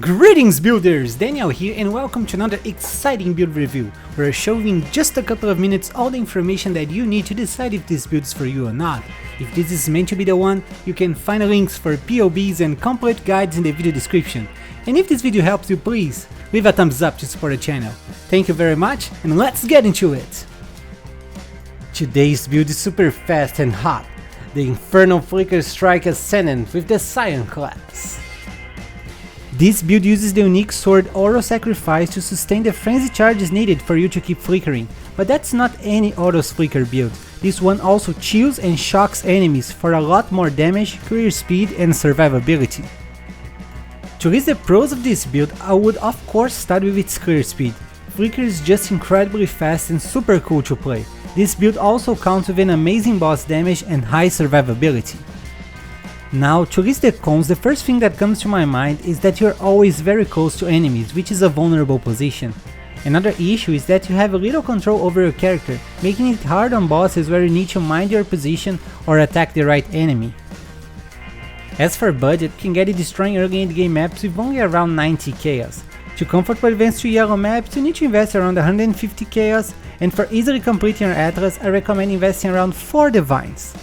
Greetings builders, Daniel here and welcome to another exciting build review, where I show you in just a couple of minutes all the information that you need to decide if this build is for you or not. If this is meant to be the one, you can find links for POBs and complete guides in the video description. And if this video helps you, please leave a thumbs up to support the channel. Thank you very much and let's get into it! Today's build is super fast and hot, the Infernal Flicker Strike Ascendant with the Scion class. This build uses the unique sword Auto Sacrifice to sustain the frenzy charges needed for you to keep flickering, but that's not any Auto's flicker build. This one also chills and shocks enemies for a lot more damage, clear speed and survivability. To list the pros of this build, I would of course start with its clear speed. Flicker is just incredibly fast and super cool to play. This build also counts with an amazing boss damage and high survivability. Now, to list the cons, the first thing that comes to my mind is that you're always very close to enemies, which is a vulnerable position. Another issue is that you have little control over your character, making it hard on bosses where you need to mind your position or attack the right enemy. As for budget, you can get it destroying early endgame maps with only around 90 chaos. To comfortably advance to yellow maps, you need to invest around 150 chaos, and for easily completing your Atlas, I recommend investing around 4 divines.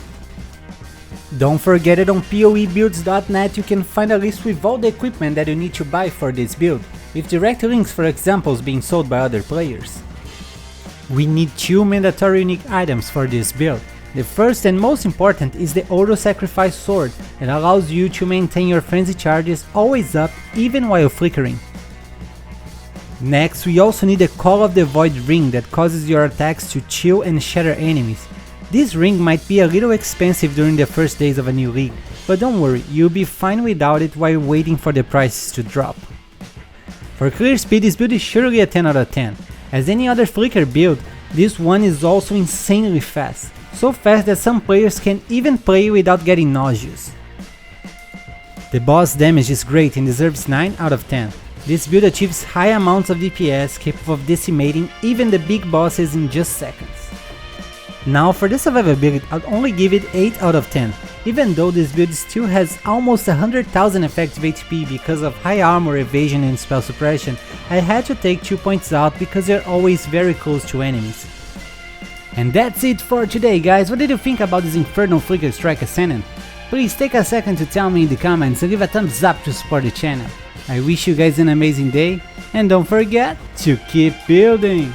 Don't forget that on PoEbuilds.net you can find a list with all the equipment that you need to buy for this build, with direct links for examples being sold by other players. We need 2 mandatory unique items for this build. The first and most important is the Auto Sacrifice sword that allows you to maintain your frenzy charges always up even while flickering. Next, we also need the Call of the Void ring that causes your attacks to chill and shatter enemies. This ring might be a little expensive during the first days of a new league, but don't worry, you'll be fine without it while waiting for the prices to drop. For clear speed, this build is surely a 10 out of 10. As any other flicker build, this one is also insanely fast, so fast that some players can even play without getting nauseous. The boss damage is great and deserves 9 out of 10. This build achieves high amounts of DPS capable of decimating even the big bosses in just seconds. Now for the survivability, I'd only give it 8 out of 10, even though this build still has almost 100,000 effective HP because of high armor, evasion and spell suppression. I had to take 2 points out because they're always very close to enemies. And that's it for today guys, what did you think about this Infernal Flicker Strike Ascendant? Please take a second to tell me in the comments and give a thumbs up to support the channel. I wish you guys an amazing day and don't forget to keep building!